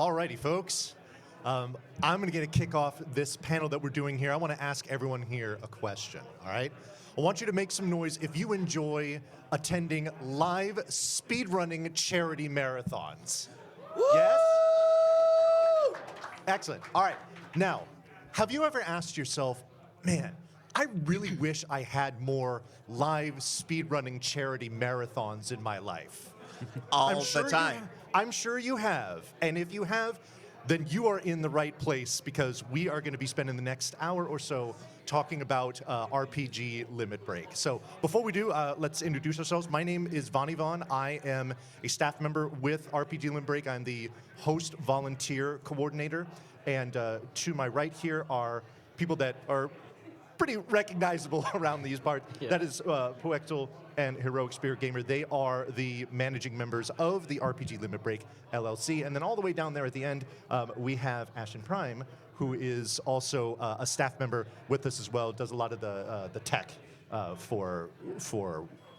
Alrighty, folks. I'm going to kick off this panel that we're doing here. I want to ask everyone here a question, all right? I want you to make some noise if you enjoy attending live speedrunning charity marathons. Woo! Yes? Excellent. All right. Now, have you ever asked yourself, man, I really wish I had more live speedrunning charity marathons in my life? All the time. I'm sure you have. And if you have, then you are in the right place because we are going to be spending the next hour or so talking about RPG Limit Break. So before we do, let's introduce ourselves. My name is Vonnie Vaughn. I am a staff member with RPG Limit Break. I'm the host volunteer coordinator. And to my right here are people that are pretty recognizable around these parts. Yeah. That is puwexil and HeroicSpiritGamer. They are the managing members of the RPG Limit Break LLC. And then all the way down there at the end, we have Ashen Prime, who is also a staff member with us as well, does a lot of the tech for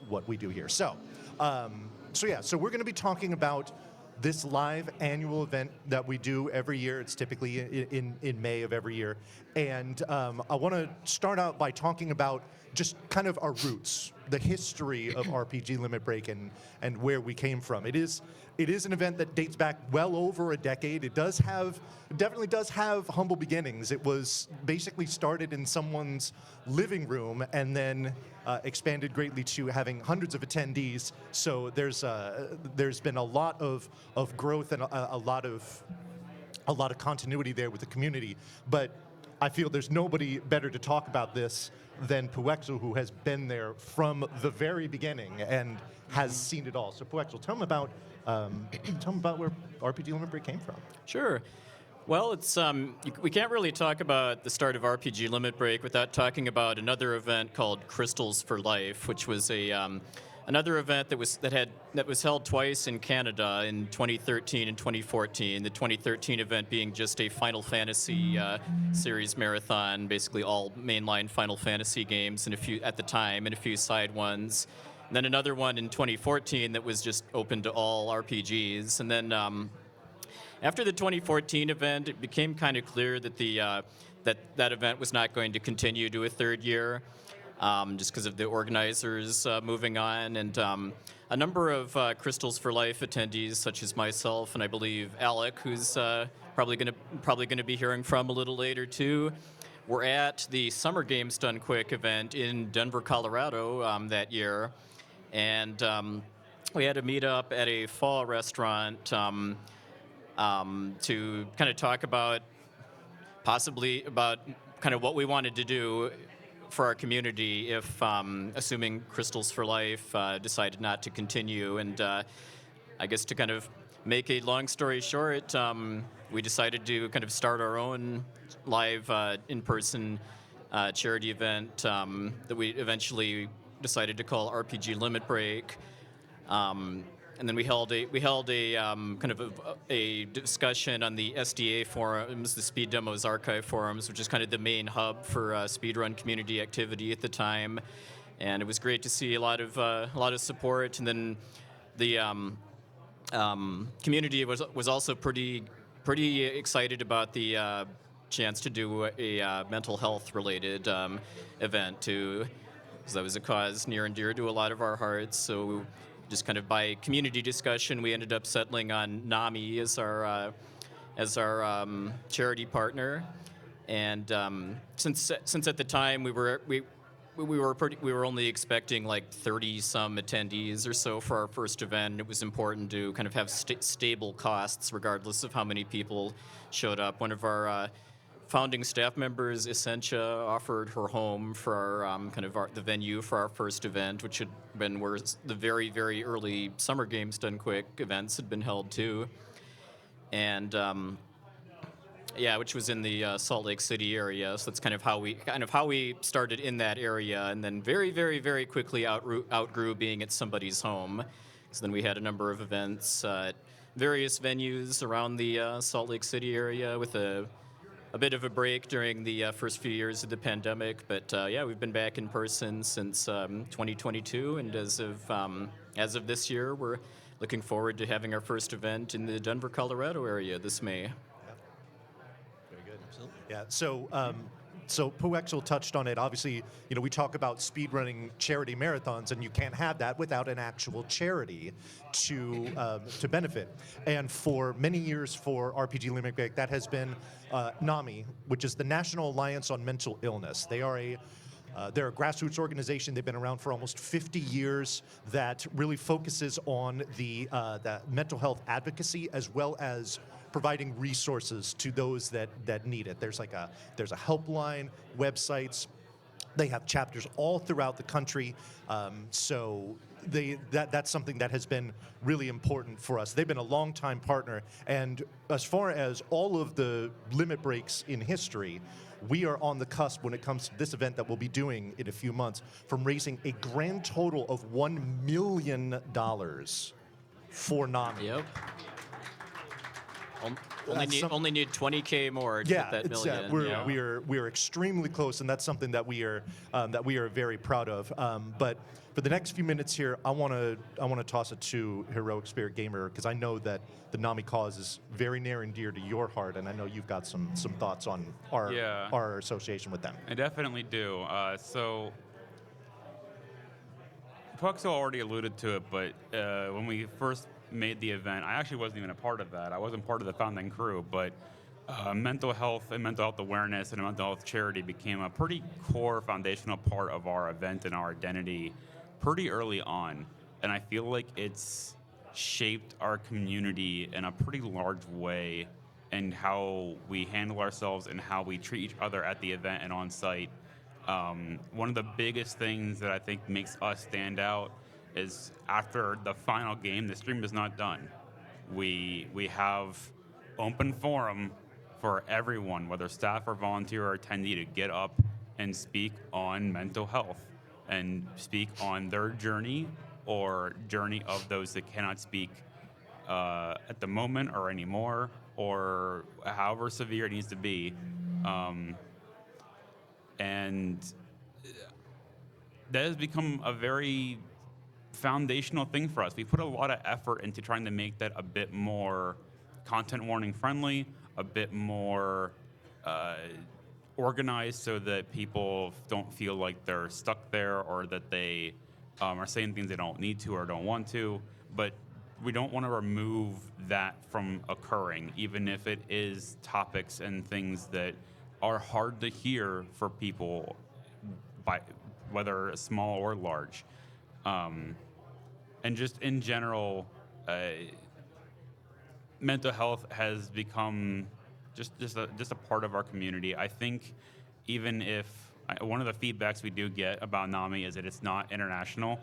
what we do here. So we're going to be talking about this live annual event that we do every year. It's typically in May of every year. And I want to start out by talking about just kind of our roots, the history of RPG Limit Break and where we came from. It is an event that dates back well over a decade. It definitely does have humble beginnings. It was basically started in someone's living room and then expanded greatly to having hundreds of attendees. So there's been a lot of growth and a lot of continuity there with the community. But I feel there's nobody better to talk about this than puwexil, who has been there from the very beginning and has seen it all. So puwexil, tell them about where RPG Limit Break came from. Sure. Well, it's we can't really talk about the start of RPG Limit Break without talking about another event called Crystals for Life, which was another event that was held twice in Canada in 2013 and 2014. The 2013 event being just a Final Fantasy series marathon, basically all mainline Final Fantasy games and a few side ones. And then another one in 2014 that was just open to all RPGs. And then after the 2014 event, it became kind of clear that that event was not going to continue to a third year. Just because of the organizers moving on, and a number of Crystals for Life attendees, such as myself and I believe Alec, who's probably going to be hearing from a little later too, were at the Summer Games Done Quick event in Denver, Colorado that year, and we had a meet up at a fall restaurant to kind of talk about kind of what we wanted to do for our community if, assuming Crystals for Life decided not to continue. And I guess to kind of make a long story short, we decided to kind of start our own live in-person charity event that we eventually decided to call RPG Limit Break. And then we held a kind of a discussion on the SDA forums, the Speed Demos Archive forums, which is kind of the main hub for speedrun community activity at the time. And it was great to see a lot of support. And then the community was also pretty excited about the chance to do a mental health related event too, because that was a cause near and dear to a lot of our hearts. So just kind of by community discussion, we ended up settling on NAMI as our charity partner. And since at the time we were only expecting like 30 some attendees or so for our first event, it was important to kind of have stable costs regardless of how many people showed up. One of our founding staff members, Essentia, offered her home for our the venue for our first event, which had been where the very, very early Summer Games Done Quick events had been held too, and which was in the Salt Lake City area. So that's kind of how we started in that area, and then very, very, very quickly outgrew being at somebody's home. So then we had a number of events at various venues around the Salt Lake City area with a bit of a break during the first few years of the pandemic, but we've been back in person since 2022, and as of this year, we're looking forward to having our first event in the Denver, Colorado area this May. Very good. Absolutely. Yeah. So puwexil touched on it. Obviously, we talk about speedrunning charity marathons, and you can't have that without an actual charity to benefit. And for many years, for RPG Limit Break, that has been NAMI, which is the National Alliance on Mental Illness. They're a grassroots organization. They've been around for almost 50 years that really focuses on the mental health advocacy as well as providing resources to those that need it. There's a helpline, websites. They have chapters all throughout the country. So that's something that has been really important for us. They've been a long-time partner. And as far as all of the limit breaks in history, we are on the cusp when it comes to this event that we'll be doing in a few months from raising a grand total of $1 million for NAMI. Yep. Only need 20K more to Yeah, hit that million. we're extremely close, and that's something that we are very proud of. But for the next few minutes here, I want to toss it to HeroicSpiritGamer because I know that the NAMI cause is very near and dear to your heart, and I know you've got some thoughts on our association with them. I definitely do. So puwexil already alluded to it, but when we first made the event, I actually wasn't even a part of that. I wasn't part of the founding crew, but mental health and mental health awareness and a mental health charity became a pretty core foundational part of our event and our identity pretty early on. And I feel like it's shaped our community in a pretty large way and how we handle ourselves and how we treat each other at the event and on site. One of the biggest things that I think makes us stand out is after the final game, the stream is not done. We have open forum for everyone, whether staff or volunteer or attendee, to get up and speak on mental health and speak on their journey or journey of those that cannot speak at the moment or anymore, or however severe it needs to be. And that has become a very foundational thing for us. We put a lot of effort into trying to make that a bit more content warning friendly, a bit more organized so that people don't feel like they're stuck there or that they are saying things they don't need to or don't want to. But we don't want to remove that from occurring, even if it is topics and things that are hard to hear for people, by whether small or large. And just in general, mental health has become just a part of our community. I think even if one of the feedbacks we do get about NAMI is that it's not international,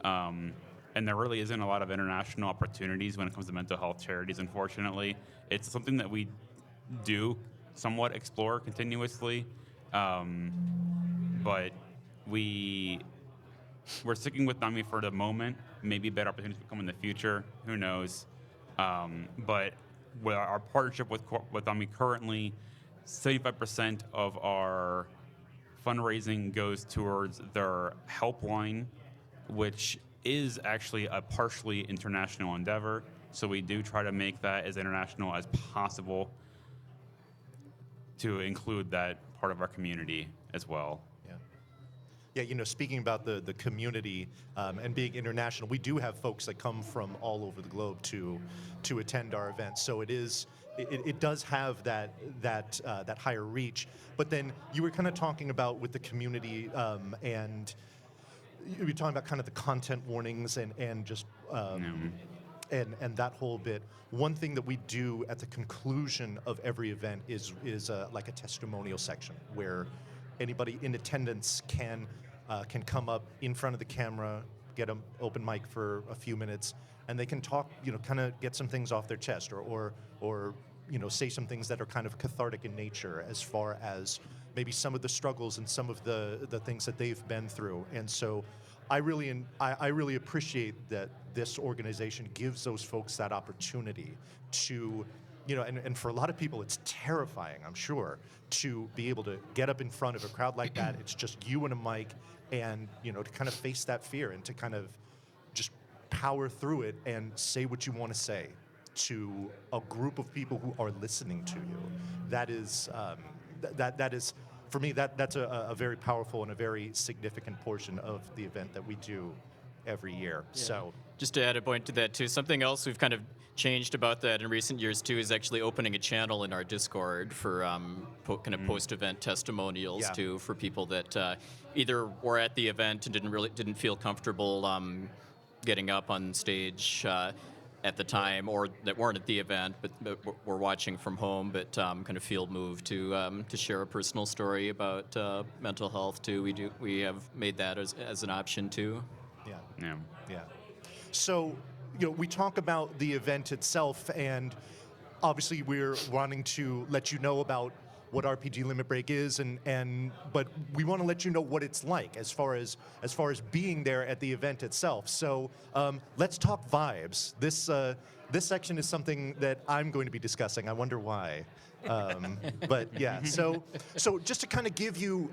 and there really isn't a lot of international opportunities when it comes to mental health charities, unfortunately. It's something that we do somewhat explore continuously, but we're sticking with NAMI for the moment. Maybe better opportunities will come in the future. Who knows? But with our partnership with NAMI currently, 75% of our fundraising goes towards their helpline, which is actually a partially international endeavor. So we do try to make that as international as possible to include that part of our community as well. Yeah, speaking about the community and being international, we do have folks that come from all over the globe to attend our events. So it does have that higher reach. But then you were kind of talking about with the community and you were talking about kind of the content warnings and just and that whole bit. One thing that we do at the conclusion of every event is like a testimonial section where anybody in attendance can come up in front of the camera, get an open mic for a few minutes, and they can talk, kind of get some things off their chest, or say some things that are kind of cathartic in nature as far as maybe some of the struggles and some of the things that they've been through. And so I really appreciate that this organization gives those folks that opportunity to, and for a lot of people it's terrifying, I'm sure, to be able to get up in front of a crowd like that. It's just you and a mic, and to kind of face that fear and to kind of just power through it and say what you want to say to a group of people who are listening to you. That is, that is, for me, that's a very powerful and a very significant portion of the event that we do every year. Yeah. So, just to add a point to that too, something else we've kind of changed about that in recent years too is actually opening a channel in our Discord for kind of post-event testimonials too, for people that either were at the event and didn't feel comfortable getting up on stage at the time, or that weren't at the event but were watching from home, but kind of feel moved to share a personal story about mental health too. We have made that as an option too. Yeah. Yeah. So, we talk about the event itself, and obviously we're wanting to let you know about what RPG Limit Break is, but we want to let you know what it's like as far as being there at the event itself. So let's talk vibes. This section is something that I'm going to be discussing. I wonder why. But yeah, so just to kind of give you,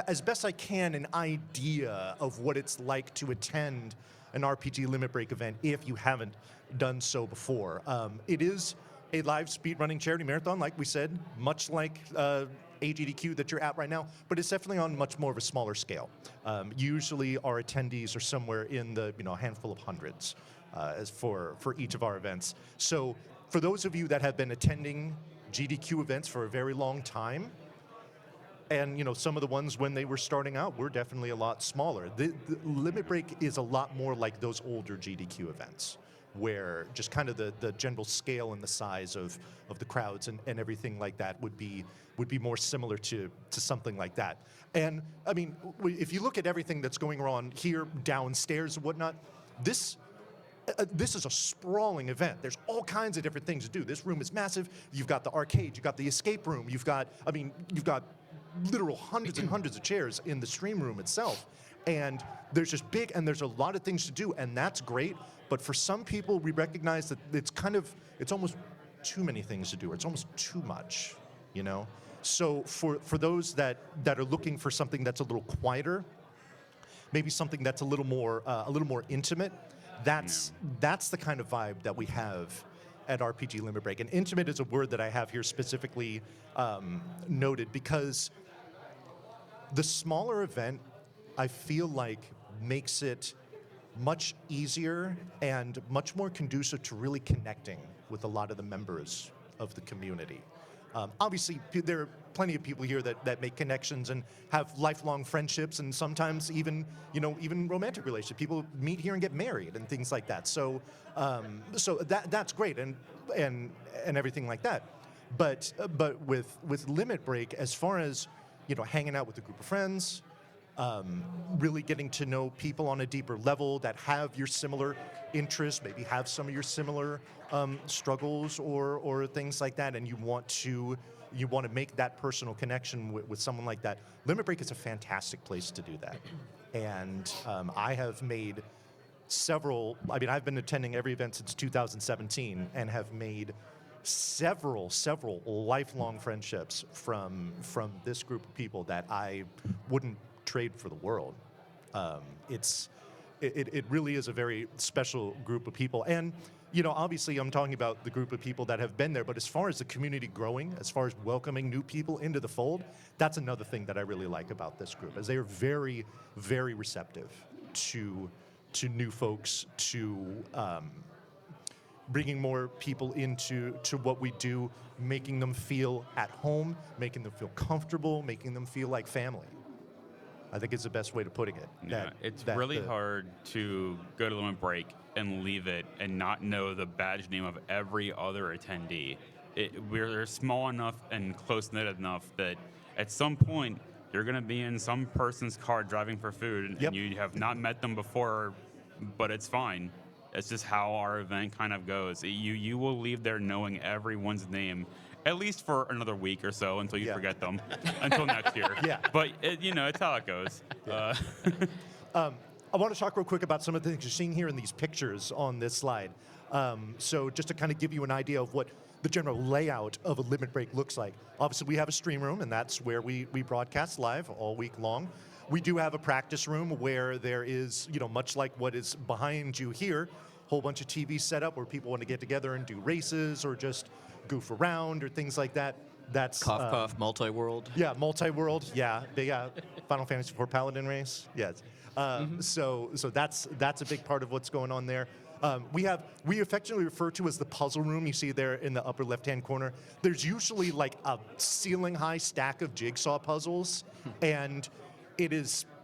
as best I can, an idea of what it's like to attend an RPG Limit Break event if you haven't done so before. It is a live speedrunning charity marathon, like we said, much like AGDQ that you're at right now, but it's definitely on much more of a smaller scale. Usually our attendees are somewhere in the handful of hundreds as for each of our events. So for those of you that have been attending GDQ events for a very long time, and some of the ones when they were starting out were definitely a lot smaller. The Limit Break is a lot more like those older GDQ events, where just kind of the general scale and the size of the crowds and everything like that would be more similar to something like that. And I mean, if you look at everything that's going on here downstairs and whatnot, this is a sprawling event. There's all kinds of different things to do. This room is massive. You've got the arcade, you've got the escape room, you've got literal hundreds and hundreds of chairs in the stream room itself. And there's just big, and there's a lot of things to do, and that's great. But for some people, we recognize that it's almost too many things to do. It's almost too much, So for those that are looking for something that's a little quieter, maybe something that's a little more intimate, that's the kind of vibe that we have at RPG Limit Break. And intimate is a word that I have here specifically noted because the smaller event, I feel like, makes it much easier and much more conducive to really connecting with a lot of the members of the community. Obviously, there are plenty of people here that make connections and have lifelong friendships, and sometimes even romantic relationships. People meet here and get married and things like that. So that's great and everything like that. But with Limit Break, as far as hanging out with a group of friends, really getting to know people on a deeper level that have your similar interests, maybe have some of your similar struggles or things like that, and you want to make that personal connection with someone like that. Limit Break is a fantastic place to do that. And I have made I've been attending every event since 2017 and have made several lifelong friendships from this group of people that I wouldn't trade for the world. It really is a very special group of people. And obviously I'm talking about the group of people that have been there, but as far as the community growing, as far as welcoming new people into the fold, that's another thing that I really like about this group, as they are very, very receptive to new folks, to bringing more people into what we do, making them feel at home, making them feel comfortable, making them feel like family. I think it's the best way to putting it. It's really hard to go to Limit Break and leave it and not know the badge name of every other attendee. We're small enough and close-knit enough that at some point you're going to be in some person's car driving for food, and you have not met them before, but it's fine. It's just how our event kind of goes. You will leave there knowing everyone's name, at least for another week or so until you forget them, until next year. Yeah. But it's how it goes. Yeah. I want to talk real quick about some of the things you're seeing here in these pictures on this slide. So just to kind of give you an idea of what the general layout of a Limit Break looks like. Obviously, we have a stream room, and that's where we broadcast live all week long. We do have a practice room where there is, much like what is behind you here, a whole bunch of TVs set up where people want to get together and do races or just goof around or things like that. That's Cough, multi-world. Yeah, multi-world. Yeah, Final Fantasy IV Paladin race. Yes. So that's a big part of what's going on there. We affectionately refer to as the puzzle room. You see there in the upper left-hand corner. There's usually like a ceiling-high stack of jigsaw puzzles, and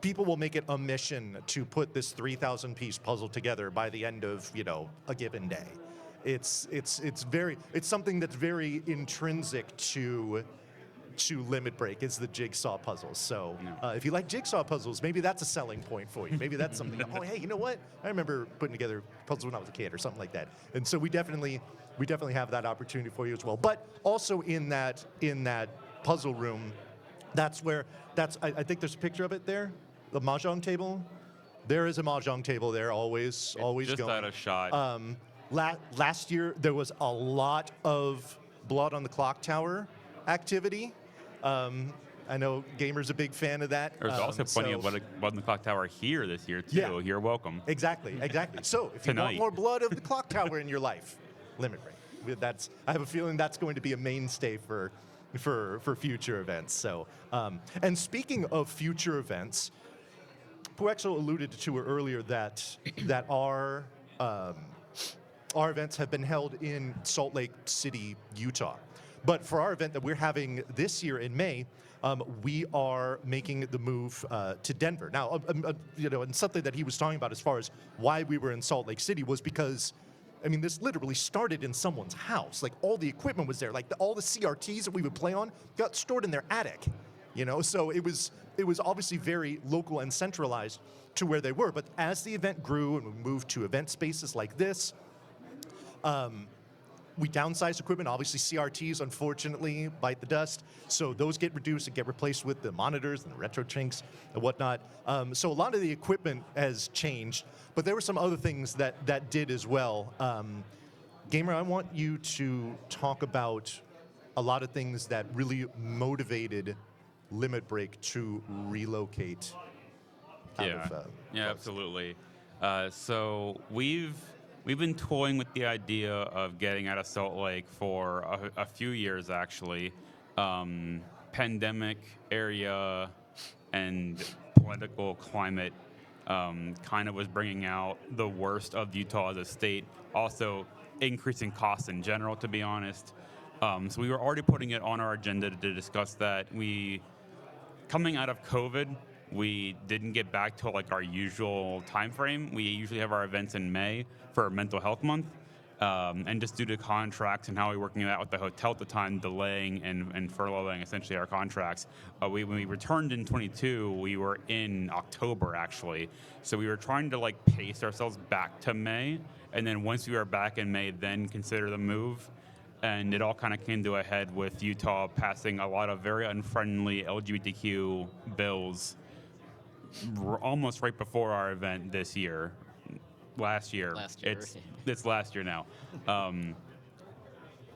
people will make it a mission to put this 3,000-piece puzzle together by the end of a given day. It's something that's very intrinsic to Limit Break is the jigsaw puzzles. So if you like jigsaw puzzles, maybe that's a selling point for you. Maybe that's something. Oh, hey, you know what? I remember putting together puzzles when I was a kid or something like that. And so we definitely have that opportunity for you as well. But also in that puzzle room, I think there's a picture of it there, the mahjong table. There is a mahjong table there, always just going. out of shot. Last year, there was a lot of Blood on the Clock Tower activity. I know Gamer's a big fan of that. There's also plenty of Blood on the Clock Tower here this year, too. Yeah. You're welcome. Exactly. So if you want more Blood of the Clock Tower in your life, Limit Break. I have a feeling that's going to be a mainstay for future events. So, and speaking of future events, puwexil alluded to it earlier that our events have been held in Salt Lake City, Utah. But for our event that we're having this year in May, we are making the move to Denver. Now, and something that he was talking about as far as why we were in Salt Lake City was because, this literally started in someone's house. Like, all the equipment was there. Like, all the CRTs that we would play on got stored in their attic. So it was obviously very local and centralized to where they were. But as the event grew and we moved to event spaces like this, we downsized equipment. Obviously, CRTs, unfortunately, bite the dust. So those get reduced and get replaced with the monitors and the retro trinks and whatnot. So a lot of the equipment has changed, but there were some other things that did as well. Gamer, I want you to talk about a lot of things that really motivated Limit Break to relocate. Absolutely. So we've been toying with the idea of getting out of Salt Lake for a few years, actually. Pandemic area and political climate kind of was bringing out the worst of Utah as a state, also increasing costs in general, to be honest. So we were already putting it on our agenda to discuss that. Coming out of COVID, we didn't get back to like our usual time frame. We usually have our events in May for Mental Health Month, and just due to contracts and how we were working it out with the hotel at the time, delaying and furloughing essentially our contracts. When we returned in 22, we were in October actually. So we were trying to like pace ourselves back to May, and then once we were back in May, then consider the move. And it all kind of came to a head with Utah passing a lot of very unfriendly LGBTQ bills almost right before our event this year. Last year. It's last year now.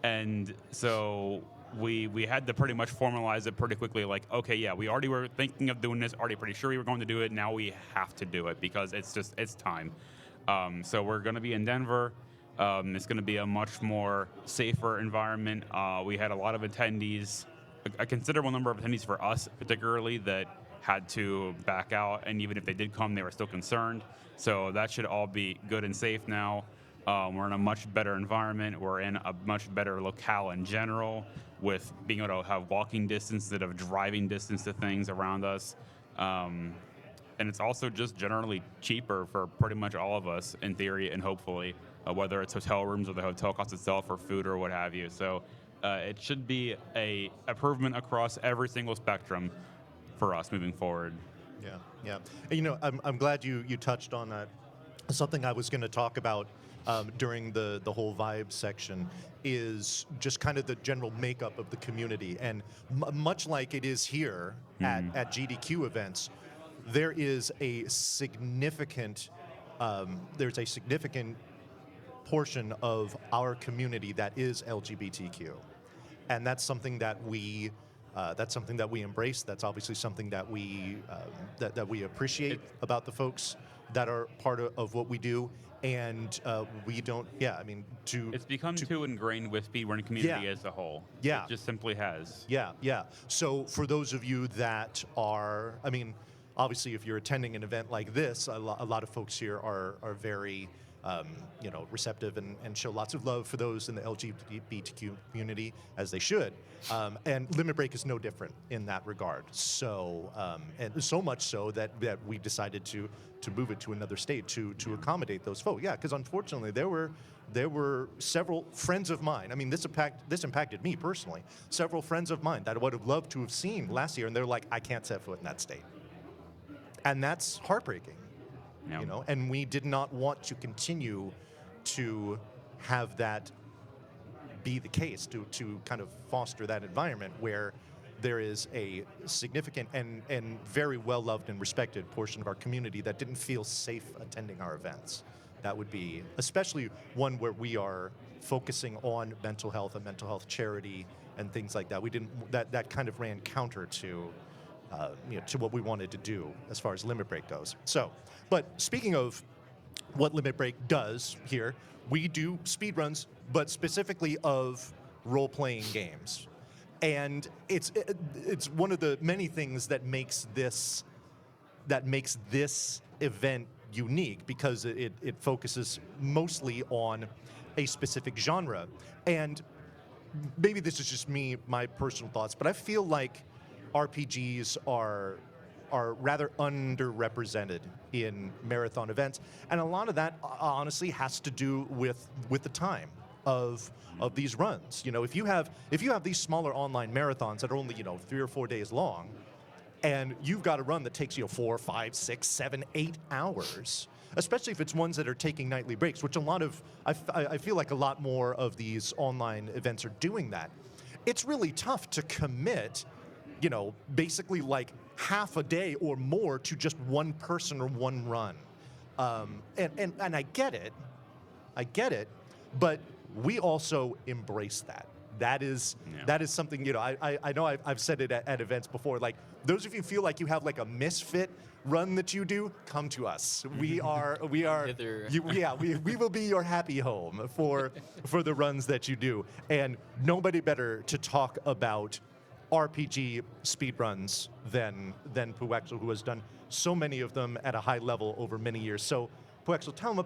And so we had to pretty much formalize it pretty quickly, like, okay, yeah, we already were thinking of doing this, already pretty sure we were going to do it, now we have to do it because it's time. So we're going to be in Denver. It's going to be a much more safer environment. We had a lot of attendees, a considerable number of attendees for us particularly, that had to back out, and even if they did come, they were still concerned. So that should all be good and safe now. We're in a much better environment. We're in a much better locale in general, with being able to have walking distance instead of driving distance to things around us. And it's also just generally cheaper for pretty much all of us, in theory and hopefully, whether it's hotel rooms or the hotel cost itself or food or what have you. So it should be a improvement across every single spectrum for us moving forward. Yeah. And, I'm glad you touched on that. Something I was going to talk about during the whole vibe section is just kind of the general makeup of the community. And much like it is here at GDQ events, there is a significant portion of our community that is LGBTQ. And that's something that we That's something that we embrace. That's obviously something that we that we appreciate about the folks that are part of what we do. And we don't. Yeah, I mean, it's become too ingrained with speedrunning community as a whole. Yeah, it just simply has. Yeah. So for those of you that are, I mean, obviously, if you're attending an event like this, a lot of folks here are very, receptive and show lots of love for those in the LGBTQ community, as they should. And Limit Break is no different in that regard. So, and so much so that we decided to move it to another state to accommodate those folks. Yeah, because unfortunately there were several friends of mine. I mean, this impacted me personally. Several friends of mine that I would have loved to have seen last year, and they're like, I can't set foot in that state. And that's heartbreaking, and we did not want to continue to have that be the case, to kind of foster that environment where there is a significant and very well-loved and respected portion of our community that didn't feel safe attending our events. That would be, especially one where we are focusing on mental health and mental health charity and things like that. We didn't, that kind of ran counter to what we wanted to do as far as Limit Break goes. So, but speaking of what Limit Break does here, we do speedruns, but specifically of role-playing games. And it's one of the many things that makes this event unique, because it focuses mostly on a specific genre. And maybe this is just my personal thoughts, but I feel like RPGs are rather underrepresented in marathon events, and a lot of that honestly has to do with the time of these runs. If you have these smaller online marathons that are only 3 or 4 days long, and you've got a run that takes 4, 5, 6, 7, 8 hours, especially if it's ones that are taking nightly breaks, which I feel like a lot more of these online events are doing that. It's really tough to commit, basically like half a day or more to just one person or one run. And I get it, but we also embrace that. That is something, I know I've said it at events before, like, those of you feel like you have like a misfit run that you do, come to us. We will be your happy home for the runs that you do. And nobody better to talk about RPG speedruns than puwexil, who has done so many of them at a high level over many years. So, puwexil, tell them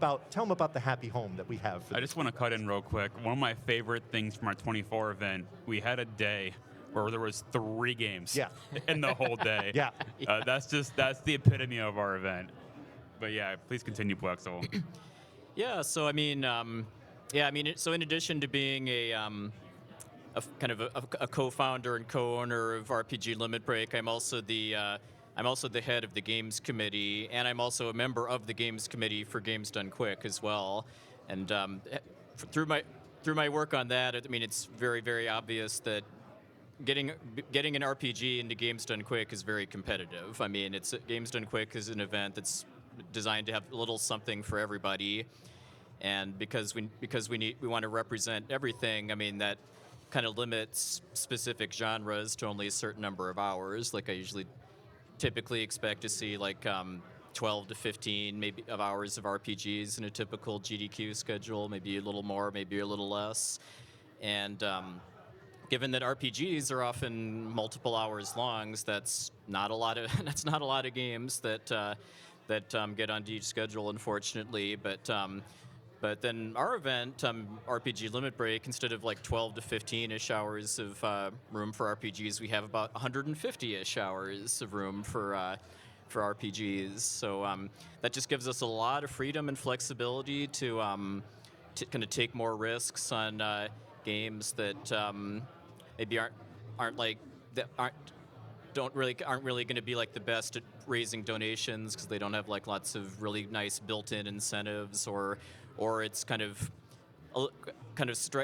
about the happy home that we have. I just want to cut in real quick. One of my favorite things from our 24 event, we had a day where there was 3 games in the whole day. That's the epitome of our event. But yeah, please continue, puwexil. Yeah. So I mean, so in addition to being a kind of a co-founder and co-owner of RPG Limit Break, I'm also the head of the games committee, and I'm also a member of the games committee for Games Done Quick as well. And through my work on that, I mean, it's very, very obvious that getting an RPG into Games Done Quick is very competitive. I mean, Games Done Quick is an event that's designed to have a little something for everybody, and because we want to represent everything. I mean, that kind of limits specific genres to only a certain number of hours. Like, I typically expect to see like 12 to 15 maybe of hours of RPGs in a typical GDQ schedule, maybe a little more, maybe a little less. And given that RPGs are often multiple hours long, that's not a lot of games that get onto each schedule, unfortunately. But then our event, RPG Limit Break, instead of like 12 to 15-ish hours of room for RPGs, we have about 150-ish hours of room for RPGs. So that just gives us a lot of freedom and flexibility to kind of take more risks on games that maybe aren't really going to be like the best at raising donations, because they don't have like lots of really nice built-in incentives, or it's kind of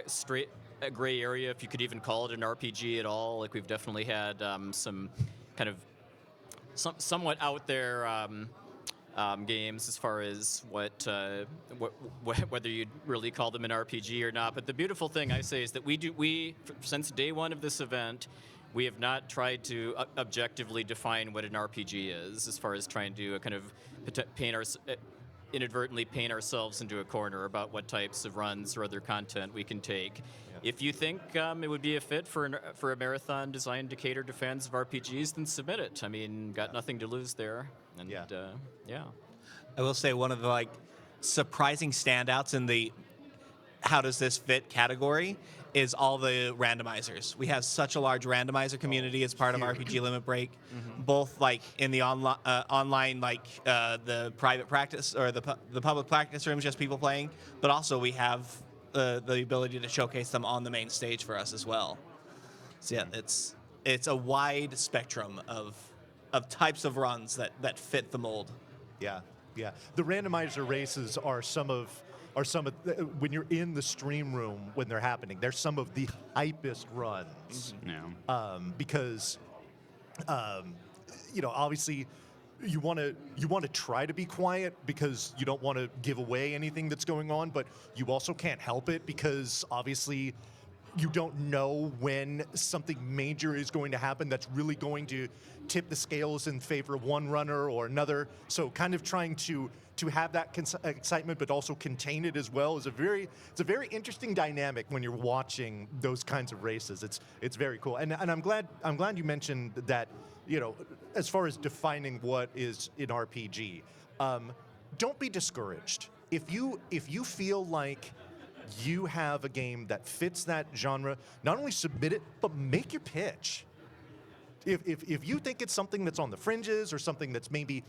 straight a gray area, if you could even call it an RPG at all. Like, we've definitely had some kind of somewhat out there games as far as whether you'd really call them an RPG or not. But the beautiful thing I say is that since day one of this event, we have not tried to objectively define what an RPG is, as far as trying to kind of inadvertently paint ourselves into a corner about what types of runs or other content we can take. If you think it would be a fit for a marathon designed to cater to fans of RPGs, then submit it. I mean, got nothing to lose there. And yeah. I will say one of the surprising standouts in the how does this fit category is all the randomizers. We have such a large randomizer community as part of RPG Limit Break, both in the online, the private practice or the public practice rooms, just people playing, but also we have the ability to showcase them on the main stage for us as well. So yeah, it's a wide spectrum of types of runs that fit the mold. Yeah. The randomizer races are some of when you're in the stream room when they're happening. They're some of the hypest runs. Because obviously you want to try to be quiet because you don't want to give away anything that's going on, but you also can't help it because obviously you don't know when something major is going to happen that's really going to tip the scales in favor of one runner or another. So kind of trying to have that excitement but also contain it as well is it's a very interesting dynamic when you're watching those kinds of races. It's very cool. And I'm glad you mentioned that, as far as defining what is an RPG, don't be discouraged. If you feel like you have a game that fits that genre, not only submit it, but make your pitch. If you think it's something that's on the fringes or something that's maybe,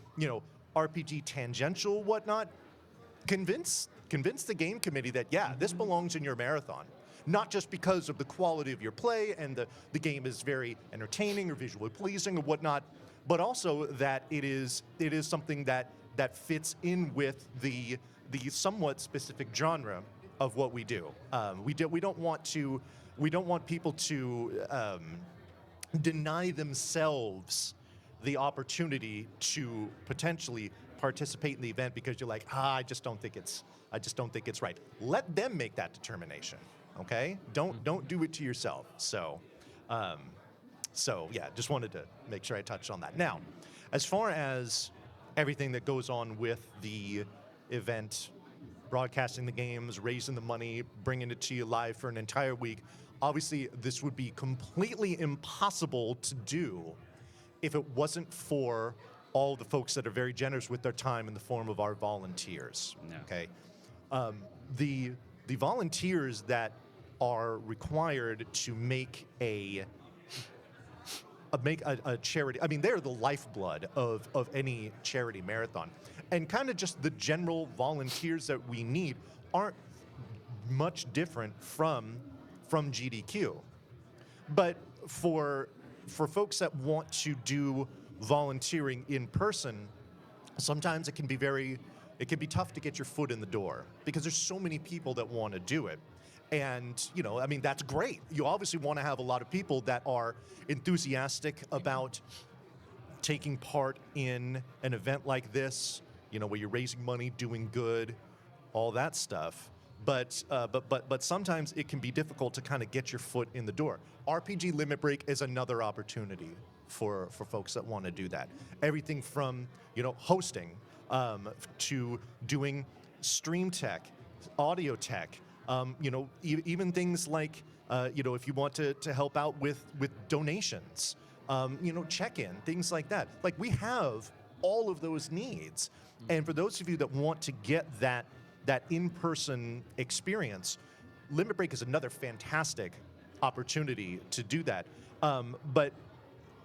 RPG tangential, whatnot, convince the game committee that, this belongs in your marathon. Not just because of the quality of your play and the game is very entertaining or visually pleasing or whatnot, but also that it is something that fits in with the somewhat specific genre of what we do. We don't want people to deny themselves the opportunity to potentially participate in the event because you're like, I just don't think it's right. Let them make that determination. Okay? Don't do it to yourself. So just wanted to make sure I touched on that. Now, as far as everything that goes on with the event, broadcasting the games, raising the money, bringing it to you live for an entire week. Obviously, this would be completely impossible to do if it wasn't for all the folks that are very generous with their time in the form of our volunteers. No. Okay, the volunteers that are required to make a charity. I mean, they're the lifeblood of any charity marathon. And kind of just the general volunteers that we need aren't much different from GDQ. But for folks that want to do volunteering in person, sometimes it can be tough to get your foot in the door because there's so many people that want to do it. And, that's great. You obviously want to have a lot of people that are enthusiastic about taking part in an event like this, where you're raising money, doing good, all that stuff. But sometimes it can be difficult to kind of get your foot in the door. RPG Limit Break is another opportunity for folks that want to do that. Everything from, hosting to doing stream tech, audio tech, even things like, if you want to help out with donations, check-in, things like that. Like, we have all of those needs. And for those of you that want to get that in-person experience, Limit Break is another fantastic opportunity to do that. But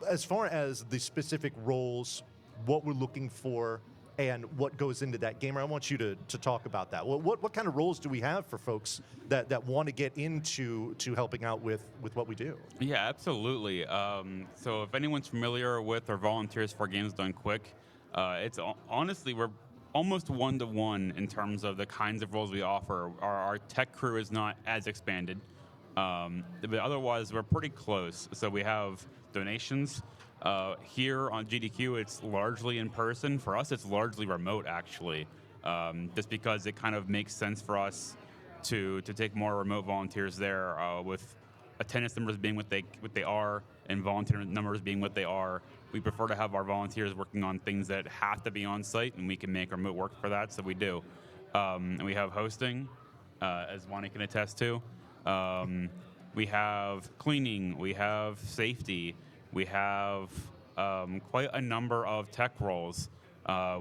as far as the specific roles, what we're looking for, and what goes into that, Gamer, I want you to talk about that. What kind of roles do we have for folks that want to get into helping out with what we do? Yeah, absolutely. So if anyone's familiar with or volunteers for Games Done Quick, it's honestly, we're almost one-to-one in terms of the kinds of roles we offer. Our tech crew is not as expanded, but otherwise we're pretty close. So we have donations. Here on GDQ, it's largely in person. For us, it's largely remote, actually, just because it kind of makes sense for us to take more remote volunteers there with attendance numbers being what they are and volunteer numbers being what they are, we prefer to have our volunteers working on things that have to be on site, and we can make remote work for that, so we do. And we have hosting, as Wani can attest to. We have cleaning, we have safety, we have quite a number of tech roles.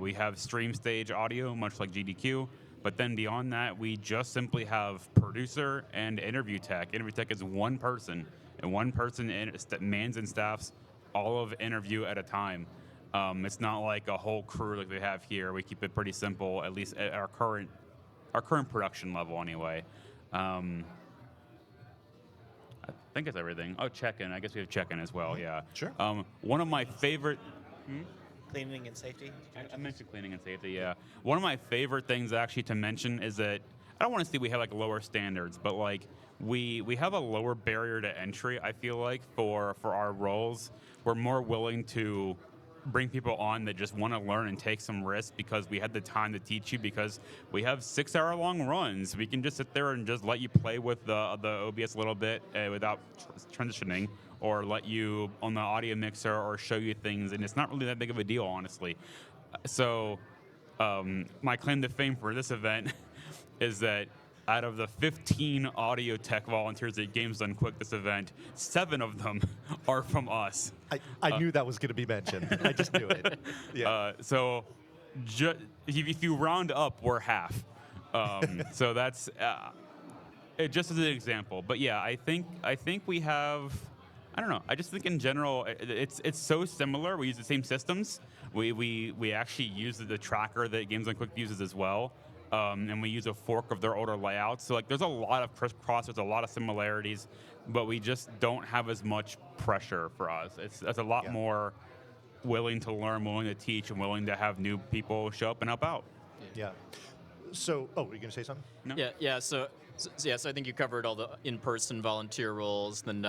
We have stream stage audio, much like GDQ, but then beyond that, we just simply have producer and interview tech. Interview tech is one person, and one person mans and staffs all of interview at a time. It's not like a whole crew like they have here. We keep it pretty simple, at least at our current production level anyway. I think it's everything. Oh, check-in. I guess we have check-in as well, yeah. Sure. One of my favorite... Cleaning and safety? I mentioned cleaning and safety, yeah. One of my favorite things actually to mention is that I don't want to say we have like lower standards, but like we have a lower barrier to entry, I feel like, for our roles. We're more willing to bring people on that just want to learn and take some risks because we had the time to teach you, because we have 6-hour-long runs. We can just sit there and just let you play with the OBS a little bit without transitioning, or let you on the audio mixer or show you things, and it's not really that big of a deal, honestly. So my claim to fame for this event is that out of the 15 audio tech volunteers at Games Done Quick this event, 7 of them are from us. I knew that was going to be mentioned. I just knew it. Yeah. So if you round up, we're half. So that's just as an example. But yeah, I think we have... I don't know. I just think in general, it's so similar. We use the same systems. We actually use the tracker that Games Done Quick uses as well. And we use a fork of their older layouts. So like, there's a lot of crisscross, there's a lot of similarities, but we just don't have as much pressure for us. It's a lot more willing to learn, willing to teach, and willing to have new people show up and help out. Yeah. So, were you going to say something? No? Yeah. So I think you covered all the in-person volunteer roles. Then,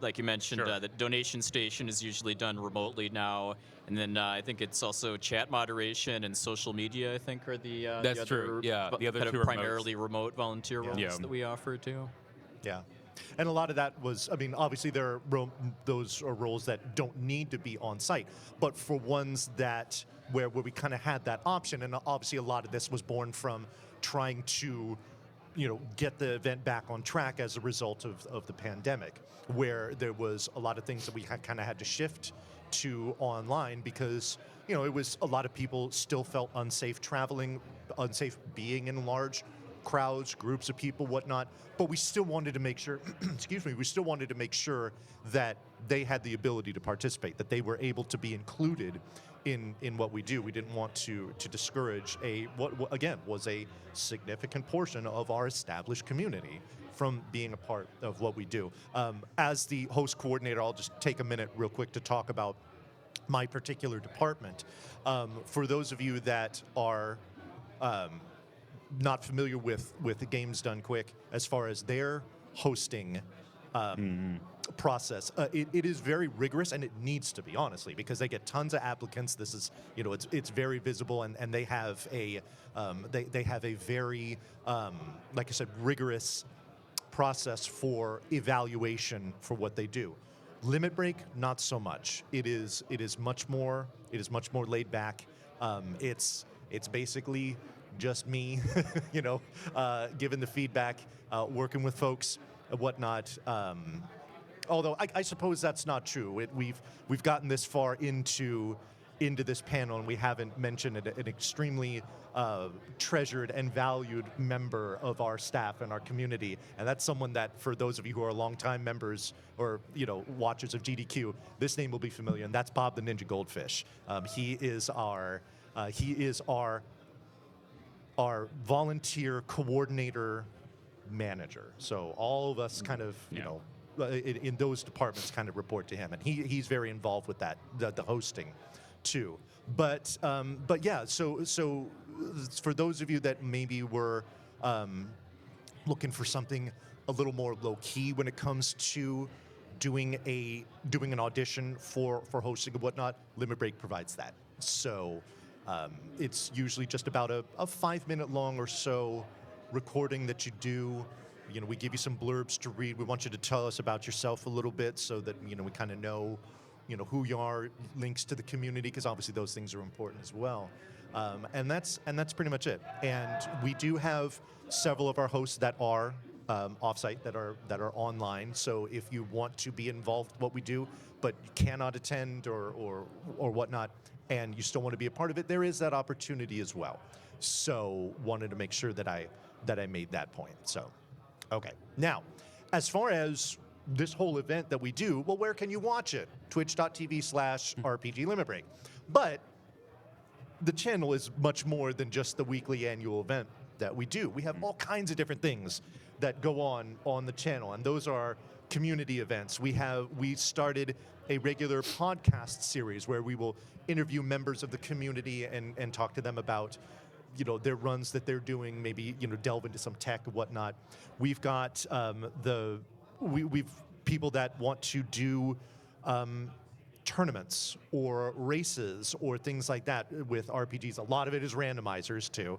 like you mentioned, Sure. the donation station is usually done remotely now. And then I think it's also chat moderation and social media, I think, are the That's the true. other, Yeah, the other kind two of are primarily remote volunteer roles Yeah. that we offer too. Yeah. And a lot of that was, I mean, obviously there are those are roles that don't need to be on site, but for ones that where we kind of had that option, and obviously a lot of this was born from trying to, get the event back on track as a result of the pandemic, where there was a lot of things that we kind of had to shift to online because, it was a lot of people still felt unsafe traveling, unsafe being in large crowds, groups of people, whatnot. But we still wanted to make sure, we still wanted to make sure that they had the ability to participate, that they were able to be included in what we do. We didn't want to discourage what again was a significant portion of our established community from being a part of what we do. As the host coordinator, I'll just take a minute real quick to talk about my particular department. For those of you that are not familiar with the Games Done Quick, as far as their hosting process, it is very rigorous, and it needs to be, honestly, because they get tons of applicants. This is, it's very visible, and they have a they have a very like I said, rigorous process for evaluation for what they do. Limit Break, not so much. It is much more laid back. It's basically just me, giving the feedback, working with folks, and whatnot. Although I suppose that's not true. We've gotten this far into this panel, and we haven't mentioned an extremely treasured and valued member of our staff and our community, and that's someone that, for those of you who are longtime members or watchers of GDQ, this name will be familiar, and that's Bob the Ninja Goldfish. He is our volunteer coordinator manager. So all of us kind of in those departments kind of report to him, and he's very involved with that, the hosting too. But yeah, so for those of you that maybe were looking for something a little more low key when it comes to doing an audition for hosting and whatnot, Limit Break provides that. So it's usually just about a 5-minute long or so recording that you do we give you some blurbs to read. We want you to tell us about yourself a little bit so that we kind of know who you are, links to the community, because obviously those things are important as well. And that's pretty much it. And we do have several of our hosts that are offsite, that are online. So if you want to be involved in what we do, but you cannot attend or whatnot, and you still want to be a part of it, there is that opportunity as well. So wanted to make sure that I made that point. So, okay. Now, as far as this whole event that we do, well, where can you watch it? Twitch.tv/RPG Limit Break. But the channel is much more than just the weekly annual event that we do. We have all kinds of different things that go on the channel, and those are community events. We started a regular podcast series where we will interview members of the community and talk to them about their runs that they're doing, maybe delve into some tech and whatnot. We've got we've people that want to do tournaments or races or things like that with RPGs. A lot of it is randomizers too.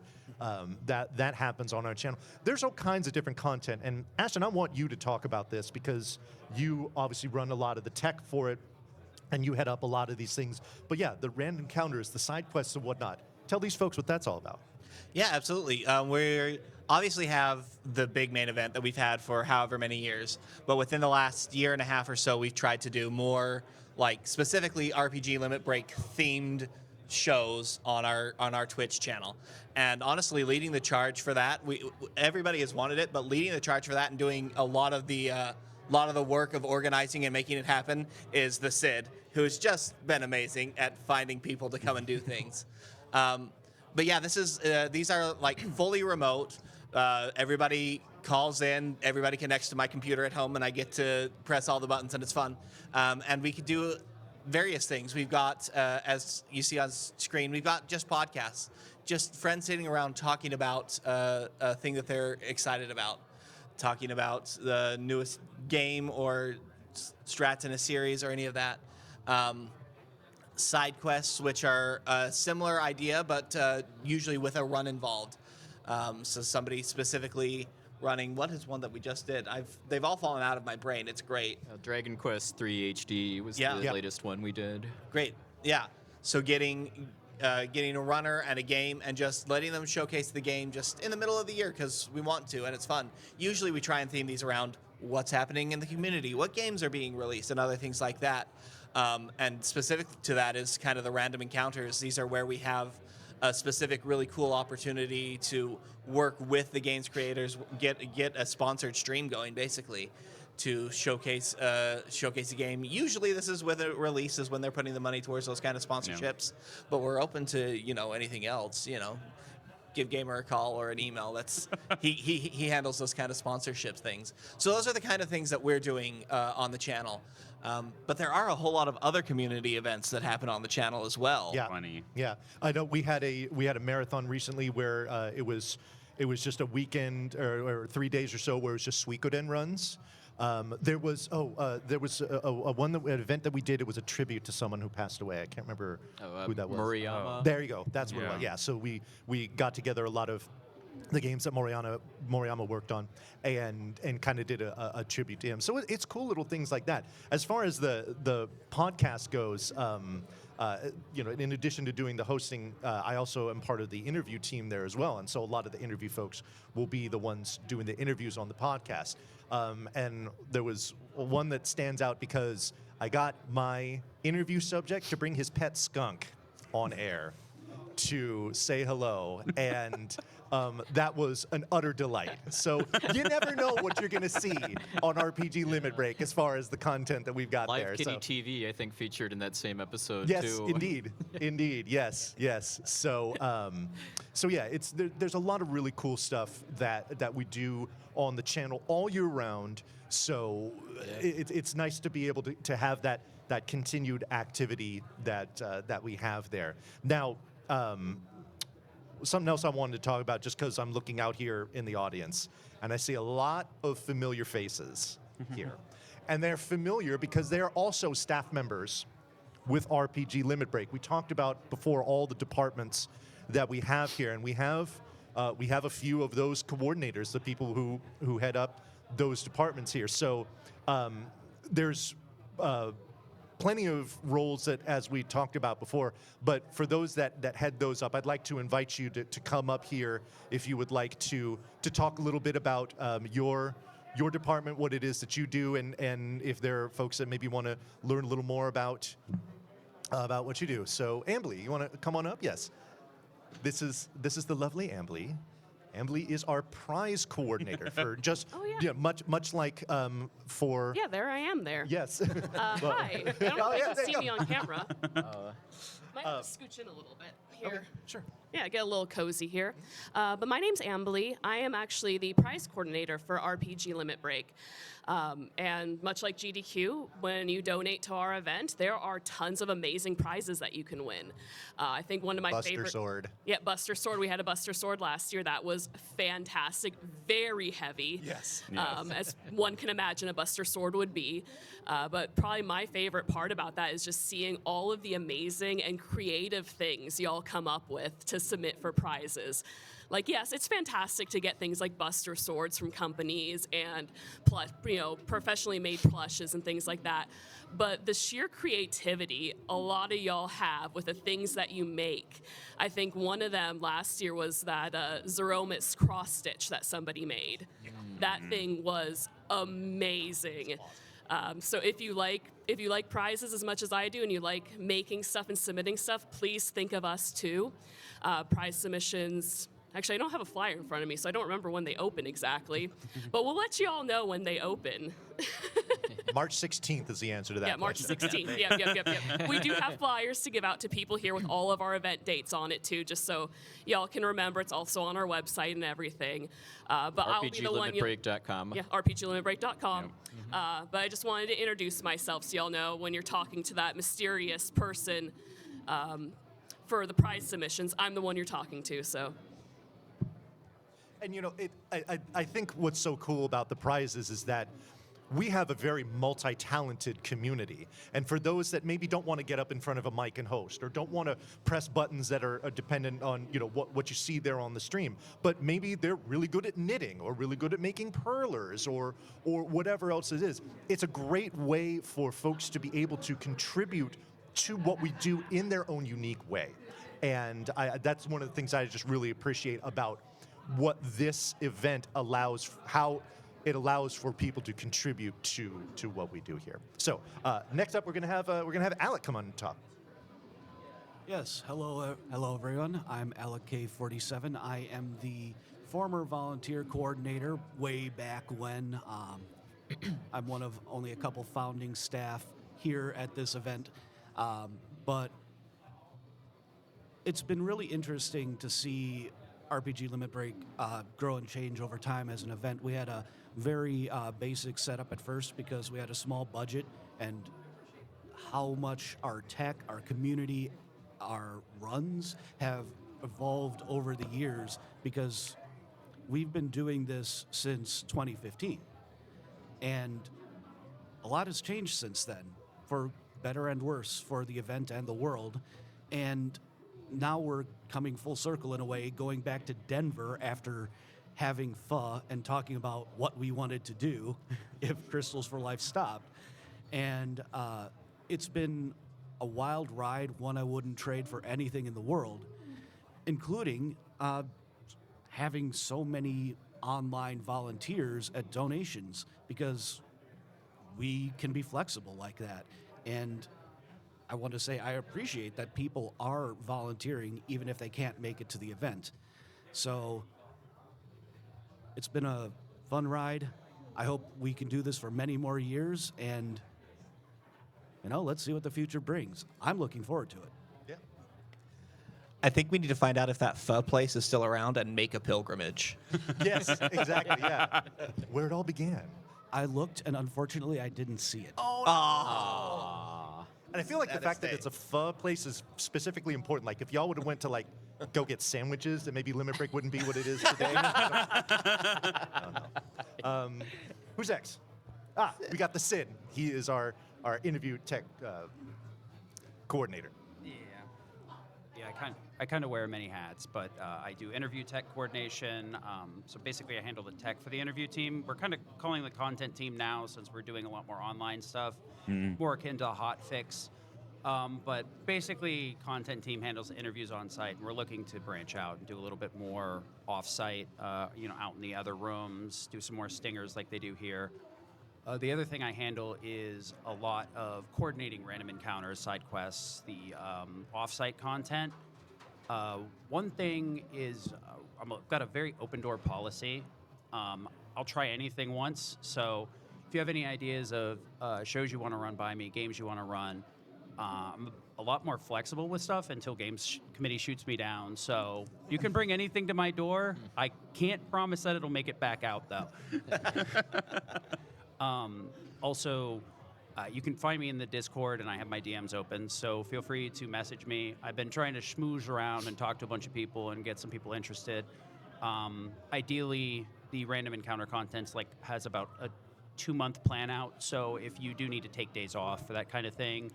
That happens on our channel. There's all kinds of different content. And Ashen, I want you to talk about this because you obviously run a lot of the tech for it and you head up a lot of these things. But yeah, the random encounters, the side quests and whatnot. Tell these folks what that's all about. Yeah, absolutely. We obviously have the big main event that we've had for however many years, but within the last year and a half or so, we've tried to do more specifically RPG Limit Break themed shows on our Twitch channel. And honestly, leading the charge for that, everybody has wanted it, but leading the charge for that and doing a lot of the work of organizing and making it happen is the Sid, who's just been amazing at finding people to come and do things. But yeah, these are fully remote. Everybody calls in, everybody connects to my computer at home, and I get to press all the buttons, and it's fun. And we can do various things. We've got, as you see on screen, we've got just podcasts, just friends sitting around talking about a thing that they're excited about, talking about the newest game or strats in a series or any of that. Side quests, which are a similar idea, but usually with a run involved. So somebody specifically running, what is one that we just did? They've all fallen out of my brain. It's great. Dragon Quest 3 HD was the latest one we did. Great, yeah. So getting a runner and a game and just letting them showcase the game just in the middle of the year because we want to and it's fun. Usually we try and theme these around what's happening in the community, what games are being released, and other things like that. And specific to that is kind of the random encounters. These are where we have a specific really cool opportunity to work with the games creators, get a sponsored stream going basically to showcase a game. Usually this is with it releases when they're putting the money towards those kind of sponsorships, but we're open to anything else, give Gamer a call or an email. That's he handles those kind of sponsorship things. So those are the kind of things that we're doing on the channel. But there are a whole lot of other community events that happen on the channel as well. Yeah, Funny. Yeah, I know we had a marathon recently where it was just a weekend or 3 days or so where it was just Suikoden runs. There was an event that we did. It was a tribute to someone who passed away. I can't remember who that was. Moriyama. There you go. That's what it was. Yeah. So we got together a lot of the games that Moriyama worked on and kind of did a tribute to him. So it's cool little things like that. As far as the podcast goes, in addition to doing the hosting, I also am part of the interview team there as well. And so a lot of the interview folks will be the ones doing the interviews on the podcast. And there was one that stands out because I got my interview subject to bring his pet skunk on air to say hello, and that was an utter delight. So you never know what you're going to see on RPG Limit Break as far as the content that we've got Live there. Kitty TV, I think, featured in that same episode yes, too. Indeed, yes. So, yeah, there's a lot of really cool stuff that we do on the channel all year round. So it's nice to be able to have that continued activity that we have there. Now, something else I wanted to talk about, just because I'm looking out here in the audience, and I see a lot of familiar faces here. And they're familiar because they're also staff members with RPG Limit Break. We talked about before all the departments that we have here, and we have we have a few of those coordinators, the people who head up those departments here. So there's plenty of roles that, as we talked about before, but for those that head those up, I'd like to invite you to come up here if you would like to talk a little bit about your department, what it is that you do, and if there are folks that maybe want to learn a little more about what you do. So, Ambly, you want to come on up? Yes. This is the lovely Ambly. Ambly is our prize coordinator for just much like for Yeah, there I am there. yes. Hi. I don't know Oh, if yeah, you there can see you me go. on camera. Might have to scooch in a little bit here. Sure. Yeah, get a little cozy here. But my name's Ambly. I am actually the prize coordinator for RPG Limit Break. And much like GDQ, when you donate to our event, there are tons of amazing prizes that you can win. I think one of my Buster favorite... Sword. Yeah, Buster Sword. We had a Buster Sword last year. That was fantastic. Very heavy. Yes. As one can imagine a Buster Sword would be. But probably my favorite part about that is just seeing all of the amazing and creative things y'all come up with to submit for prizes. Like, yes, it's fantastic to get things like Buster Swords from companies and professionally made plushes and things like that. But the sheer creativity a lot of y'all have with the things that you make. I think one of them last year was that Zeromis cross stitch that somebody made. That thing was amazing. So if you like prizes as much as I do, and you like making stuff and submitting stuff, please think of us too. Prize submissions. Actually, I don't have a flyer in front of me, so I don't remember when they open exactly. But we'll let you all know when they open. March 16th is the answer to that. Yeah, March question. 16th. Yep. We do have flyers to give out to people here with all of our event dates on it too, just so y'all can remember. It's also on our website and everything. But I'll be the one. RPGLimitBreak.com. Yeah, RPGLimitBreak.com. But I just wanted to introduce myself so y'all know when you're talking to that mysterious person for the prize submissions, I'm the one you're talking to. So. And I think what's so cool about the prizes is that we have a very multi-talented community. And for those that maybe don't want to get up in front of a mic and host, or don't want to press buttons that are dependent on what you see there on the stream, but maybe they're really good at knitting, or really good at making perlers, or whatever else it is, it's a great way for folks to be able to contribute to what we do in their own unique way. And that's one of the things I just really appreciate about what this event allows, how it allows for people to contribute to what we do here. So next up, we're gonna have Alec come on and talk. Yes, hello everyone. I'm Alec K47. I am the former volunteer coordinator way back when. I'm one of only a couple founding staff here at this event, but it's been really interesting to see RPG Limit Break grow and change over time as an event. We had a very basic setup at first because we had a small budget, and how much our tech, our community, our runs have evolved over the years, because we've been doing this since 2015. And a lot has changed since then, for better and worse, for the event and the world. And now we're coming full circle in a way, going back to Denver after having pho and talking about what we wanted to do if Crystals for Life stopped. And it's been a wild ride, one I wouldn't trade for anything in the world, including having so many online volunteers at donations, because we can be flexible like that. And I want to say I appreciate that people are volunteering even if they can't make it to the event. So it's been a fun ride. I hope we can do this for many more years, and let's see what the future brings. I'm looking forward to it. Yeah. I think we need to find out if that pho place is still around and make a pilgrimage. Yes, exactly. Yeah. Where it all began. I looked, and unfortunately, I didn't see it. And I feel like the fact that it's a pho place is specifically important. Like, if y'all would have went to go get sandwiches, then maybe Limit Break wouldn't be what it is today. Who's next? We got the Sin. He is our interview tech coordinator. Yeah, I kind of wear many hats, but I do interview tech coordination. So basically, I handle the tech for the interview team. We're kind of calling the content team now since we're doing a lot more online stuff, more akin to a hot fix. But basically, content team handles the interviews on site, and we're looking to branch out and do a little bit more off site, out in the other rooms, do some more stingers like they do here. The other thing I handle is a lot of coordinating random encounters, side quests, the off-site content. One thing is I've got a very open door policy. I'll try anything once. So if you have any ideas of shows you want to run by me, games you want to run, I'm a lot more flexible with stuff until games committee shoots me down. So you can bring anything to my door. I can't promise that it'll make it back out, though. Also, you can find me in the Discord, and I have my DMs open, so feel free to message me. I've been trying to schmooze around and talk to a bunch of people and get some people interested. Ideally, the random encounter contents has about a 2-month plan out, so if you do need to take days off for that kind of thing,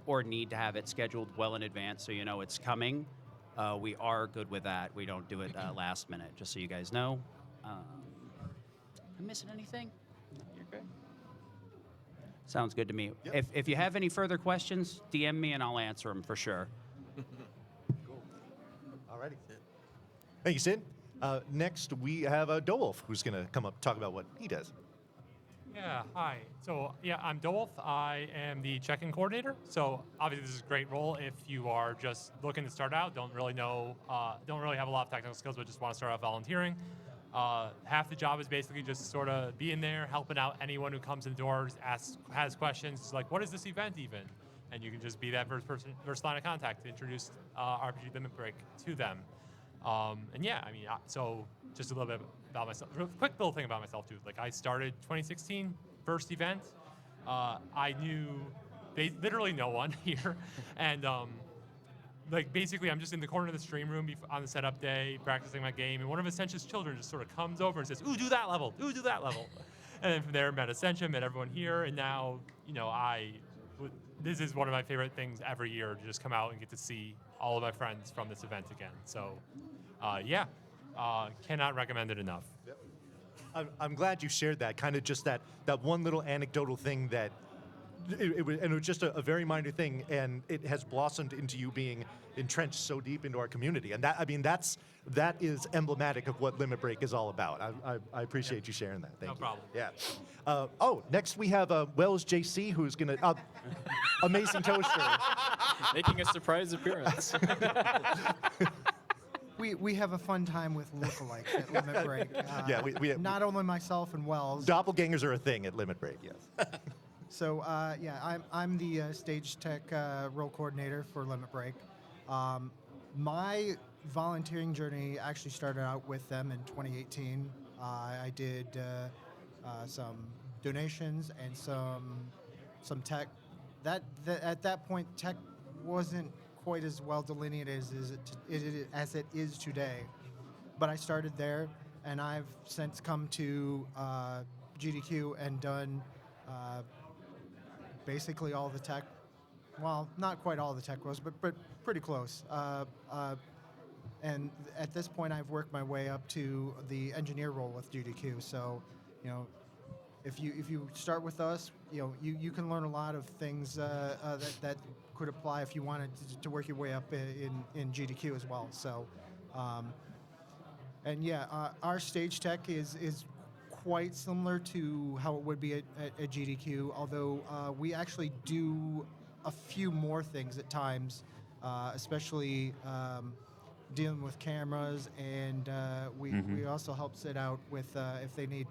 or need to have it scheduled well in advance so you know it's coming, we are good with that. We don't do it last minute, just so you guys know. Am I missing anything? You're good. Sounds good to me. Yep. If you have any further questions, DM me and I'll answer them for sure. Cool. Alrighty. Thank you, Sid. Next, we have Dowolf, who's going to come up and talk about what he does. Yeah, hi. So, I'm Dowolf. I am the check-in coordinator. So, obviously, this is a great role if you are just looking to start out, don't really have a lot of technical skills, but just want to start out volunteering. Half the job is basically just sort of being there, helping out anyone who comes in the doors, has questions like, what is this event even? And you can just be that first line of contact to introduce RPG Limit Break to them. So just a little bit about myself. Real quick little thing about myself too. I started 2016, first event. I knew literally no one here, and basically, I'm just in the corner of the stream room on the setup day, practicing my game, and one of Ascension's children just sort of comes over and says, "Ooh, do that level! Ooh, do that level!" And then from there, met Ascension, met everyone here, and now, this is one of my favorite things every year to just come out and get to see all of my friends from this event again. So, cannot recommend it enough. Yep. I'm glad you shared that, kind of just that one little anecdotal thing that it was just a very minor thing, and it has blossomed into you being entrenched so deep into our community. And that is emblematic of what Limit Break is all about. I appreciate you sharing that. Thank you. No problem. Yeah. Next we have Wells JC, who's going to amazing toaster. Making a surprise appearance. We have a fun time with lookalikes at Limit Break. We not only myself and Wells. Doppelgangers are a thing at Limit Break. Yes. So I'm the stage tech role coordinator for Limit Break. My volunteering journey actually started out with them in 2018. I did some donations and some tech. At that point, tech wasn't quite as well delineated as it is today. But I started there, and I've since come to GDQ and done basically all the tech. Well, not quite all the tech roles, but pretty close. And at this point, I've worked my way up to the engineer role with GDQ. So, if you start with us, you can learn a lot of things that could apply if you wanted to work your way up in GDQ as well. So, our stage tech is quite similar to how it would be at GDQ, although we actually do a few more things at times, especially dealing with cameras, and we also help sit out with if they need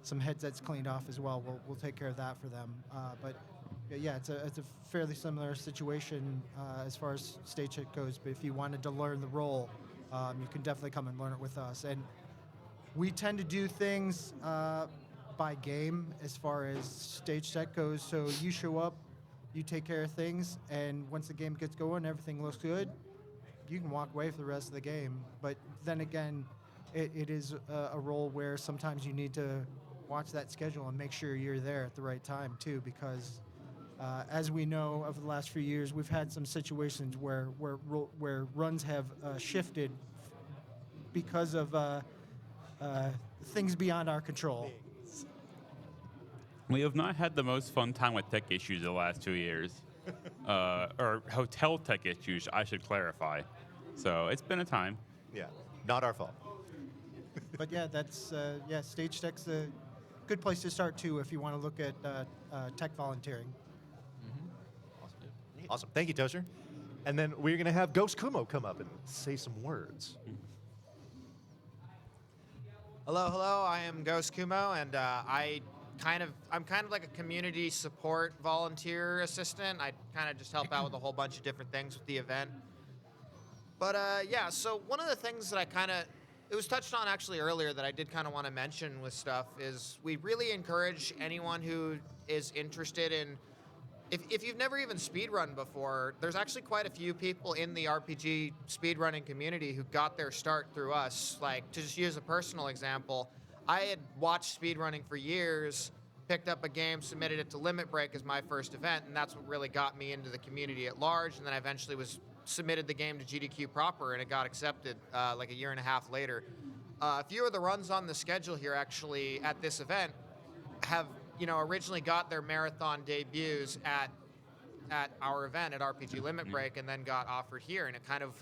some headsets cleaned off as well. We'll take care of that for them. It's a fairly similar situation as far as stage tech goes. But if you wanted to learn the role, you can definitely come and learn it with us. And we tend to do things by game as far as stage tech goes. So you show up, you take care of things, and once the game gets going, everything looks good, you can walk away for the rest of the game. But then again, it is a role where sometimes you need to watch that schedule and make sure you're there at the right time too, because As we know, over the last few years, we've had some situations where runs have shifted because of things beyond our control. We have not had the most fun time with tech issues the last 2 years, or hotel tech issues, I should clarify. So it's been a time. Yeah, not our fault. But yeah, that's Stage Tech's a good place to start too if you want to look at tech volunteering. Awesome. Thank you, Toaster. And then we're going to have Ghost Kumo come up and say some words. Hello, hello. I am Ghost Kumo, and I'm kind of like a community support volunteer assistant. I kind of just help out with a whole bunch of different things with the event. But yeah, so one of the things that it was touched on actually earlier that I did kind of want to mention with stuff is we really encourage anyone who is interested in, if you've never even speedrun before, there's actually quite a few people in the RPG speedrunning community who got their start through us. Like, to just use a personal example, I had watched speedrunning for years, picked up a game, submitted it to Limit Break as my first event, and that's what really got me into the community at large. And then I eventually submitted the game to GDQ proper, and it got accepted like a year and a half later. A few of the runs on the schedule here actually at this event have originally got their marathon debuts at our event at RPG Limit Break and then got offered here. And it kind of,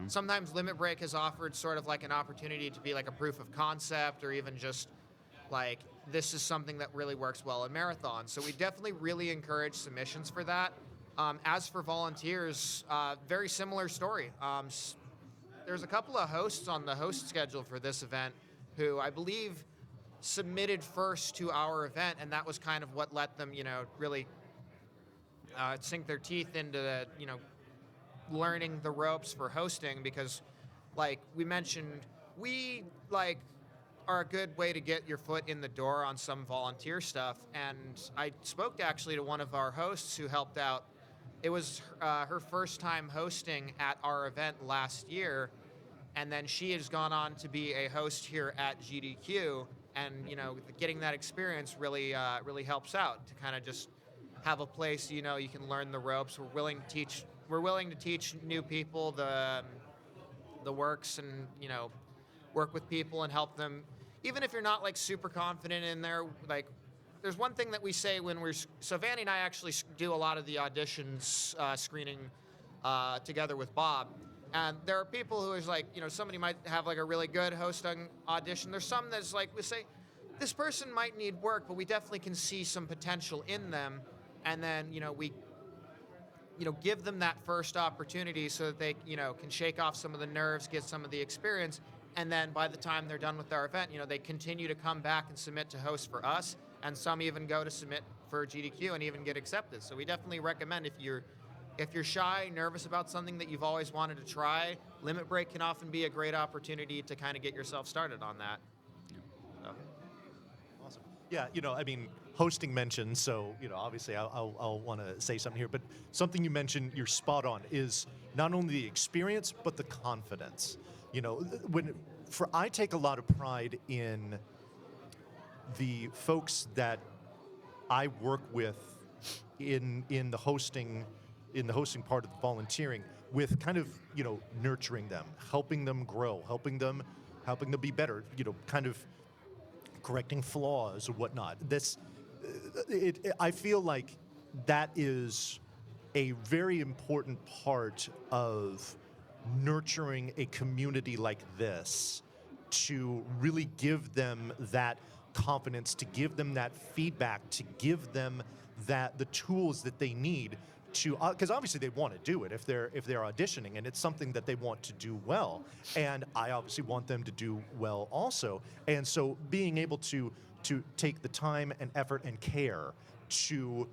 sometimes Limit Break has offered sort of like an opportunity to be like a proof of concept, or even just like, this is something that really works well in marathon. So we definitely really encourage submissions for that. As for volunteers, very similar story. There's a couple of hosts on the host schedule for this event who I believe submitted first to our event, and that was kind of what let them, really sink their teeth into, learning the ropes for hosting, because, like we mentioned, we, are a good way to get your foot in the door on some volunteer stuff, and I spoke actually to one of our hosts who helped out. It was her first time hosting at our event last year, and then she has gone on to be a host here at GDQ. And getting that experience really helps out to kind of just have a place you can learn the ropes. We're willing to teach new people the works, and work with people and help them. Even if you're not like super confident in there, like there's one thing that we say when so Vanny and I actually do a lot of the auditions screening together with Bob. And there are people who is like, somebody might have like a really good hosting audition. There's some that's like, we say, this person might need work, but we definitely can see some potential in them. And then, we, give them that first opportunity so that they, can shake off some of the nerves, get some of the experience. And then by the time they're done with their event, they continue to come back and submit to host for us. And some even go to submit for GDQ and even get accepted. So we definitely recommend if you're shy, nervous about something that you've always wanted to try, Limit Break can often be a great opportunity to kind of get yourself started on that. So. Awesome. Yeah, hosting mentioned, so, obviously I'll want to say something here, but something you mentioned, you're spot on, is not only the experience, but the confidence. I take a lot of pride in the folks that I work with in the hosting part of the volunteering, with kind of nurturing them, helping them grow, helping them be better, kind of correcting flaws or whatnot. I feel like that is a very important part of nurturing a community like this, to really give them that confidence, to give them that feedback, to give them the tools that they need to, because obviously they want to do it if they're auditioning, and it's something that they want to do well, and I obviously want them to do well also. And so being able to take the time and effort and care to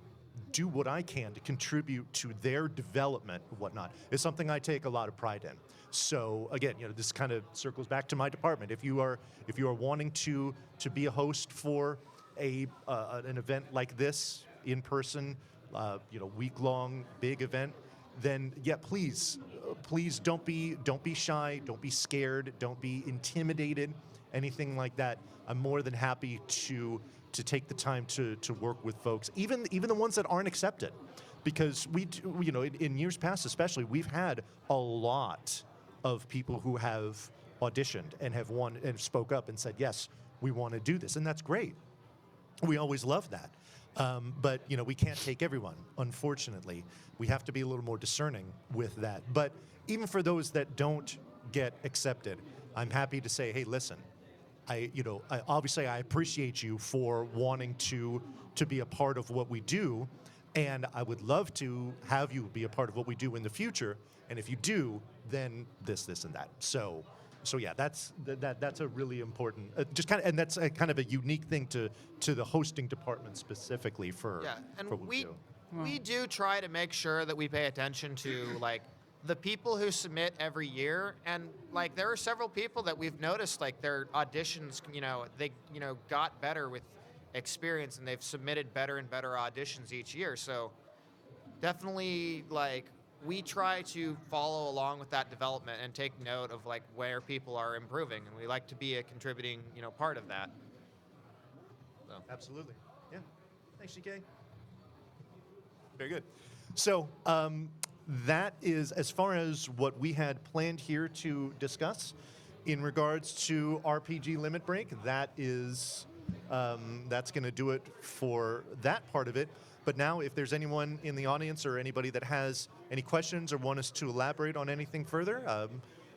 do what I can to contribute to their development and whatnot is something I take a lot of pride in. So again, this kind of circles back to my department. If you are wanting to be a host for an event like this, in person, week-long big event, then yeah, please don't be shy, don't be scared, don't be intimidated, anything like that. I'm more than happy to take the time to work with folks, even the ones that aren't accepted, because in years past especially, we've had a lot of people who have auditioned and have won and spoke up and said, yes, we want to do this, and that's great. We always love that. But we can't take everyone, unfortunately. We have to be a little more discerning with that. But even for those that don't get accepted, I'm happy to say, hey, listen, I obviously I appreciate you for wanting to be a part of what we do, and I would love to have you be a part of what we do in the future. And if you do, then this, and that. So yeah, that's a really important, and that's a kind of a unique thing to the hosting department specifically for. Yeah, and for what we do try to make sure that we pay attention to like the people who submit every year, and like there are several people that we've noticed like their auditions, they got better with experience, and they've submitted better and better auditions each year. So definitely like. We try to follow along with that development and take note of like where people are improving, and we like to be a contributing, part of that. So. Absolutely. Yeah. Thanks, GK. Very good. So that is as far as what we had planned here to discuss in regards to RPG Limit Break. That is that's going to do it for that part of it. But now, if there's anyone in the audience or anybody that has any questions or want us to elaborate on anything further,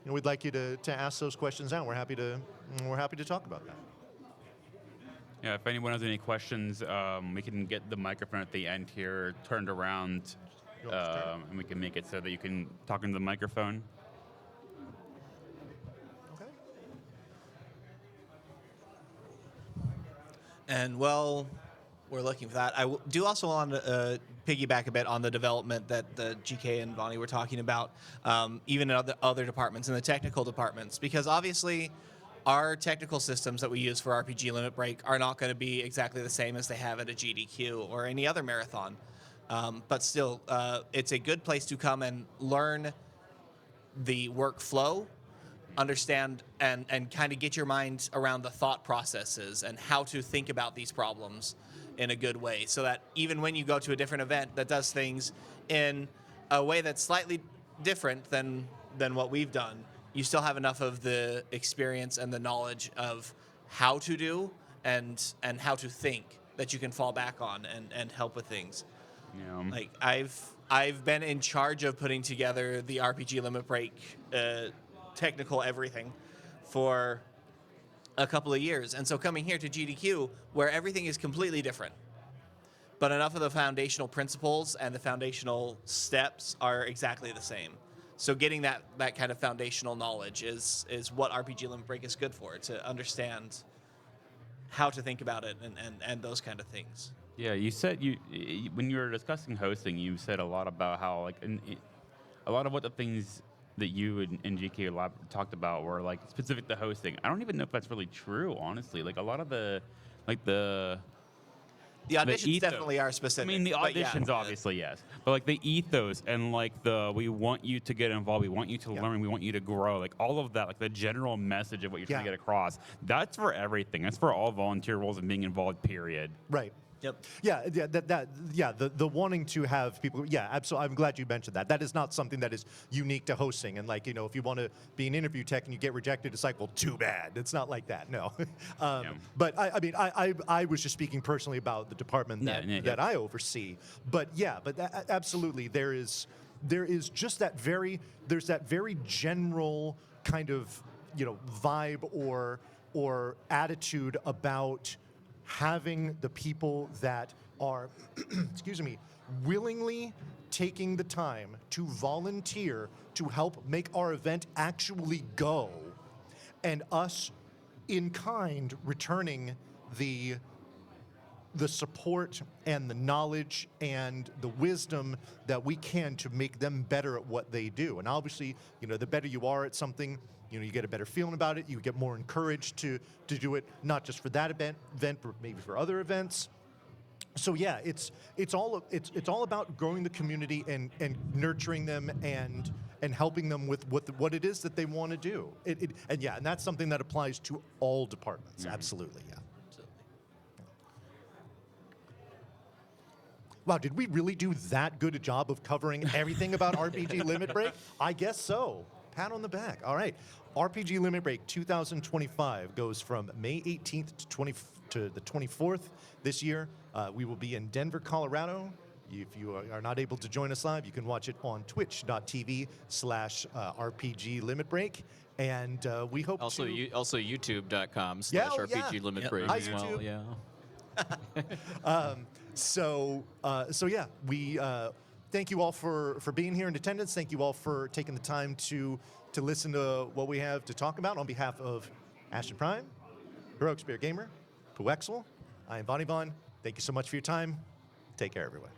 we'd like you to ask those questions now. We're happy to talk about that. Yeah, if anyone has any questions, we can get the microphone at the end here turned around, and we can make it so that you can talk into the microphone. Okay. And well, we're looking for that. I do also want to piggyback a bit on the development that the GK and Bonnie were talking about, even in other departments, in the technical departments, because obviously our technical systems that we use for RPG Limit Break are not going to be exactly the same as they have at a GDQ or any other marathon. But still, it's a good place to come and learn the workflow, understand and kind of get your mind around the thought processes and how to think about these problems in a good way, so that even when you go to a different event that does things in a way that's slightly different than what we've done, you still have enough of the experience and the knowledge of how to do and how to think that you can fall back on and help with things. Yeah. Like I've been in charge of putting together the RPG Limit Break technical everything for a couple of years, and so coming here to GDQ, where everything is completely different, but enough of the foundational principles and the foundational steps are exactly the same. So getting that kind of foundational knowledge is what RPG Limit Break is good for, to understand how to think about it and those kind of things. Yeah, you said when you were discussing hosting, you said a lot about how a lot of what the things that you and GK Lab talked about were like specific to hosting. I don't even know if that's really true, honestly. Like a lot of the auditions definitely are specific. I mean, the auditions, obviously, yes. But like the ethos and like we want you to get involved, we want you to learn, we want you to grow, like all of that, like the general message of what you're trying to get across, that's for everything. That's for all volunteer roles and being involved, period. Right. Yep. Yeah, the wanting to have people. Yeah, absolutely. I'm glad you mentioned that. That is not something that is unique to hosting. And like, if you want to be an interview tech and you get rejected, it's like, well, too bad. It's not like that. No. But I was just speaking personally about the department that I oversee. But absolutely, there is just that very general kind of vibe or attitude about having the people that are, willingly taking the time to volunteer to help make our event actually go, and us in kind returning the support and the knowledge and the wisdom that we can to make them better at what they do. And obviously, the better you are at something, you get a better feeling about it. You get more encouraged to do it, not just for that event, but maybe for other events. So yeah, it's all about growing the community and nurturing them and helping them with what it is that they want to do. And that's something that applies to all departments. Absolutely, yeah. Wow, did we really do that good a job of covering everything about RPG Limit Break? I guess so. Pat on the back. All right. RPG Limit Break 2025 goes from May 18th to the 24th this year. We will be in Denver, Colorado. If you are not able to join us live, you can watch it on twitch.tv/RPG Limit Break. And we hope Also, to... also youtube.com/RPG yeah. Limit Break Hi, as well. YouTube. Yeah. So yeah, we thank you all for being here in attendance. Thank you all for taking the time to listen to what we have to talk about. On behalf of Ashen Prime, HeroicSpiritGamer, puwexil, I am Bonnie Vaughn. Thank you so much for your time. Take care, everyone.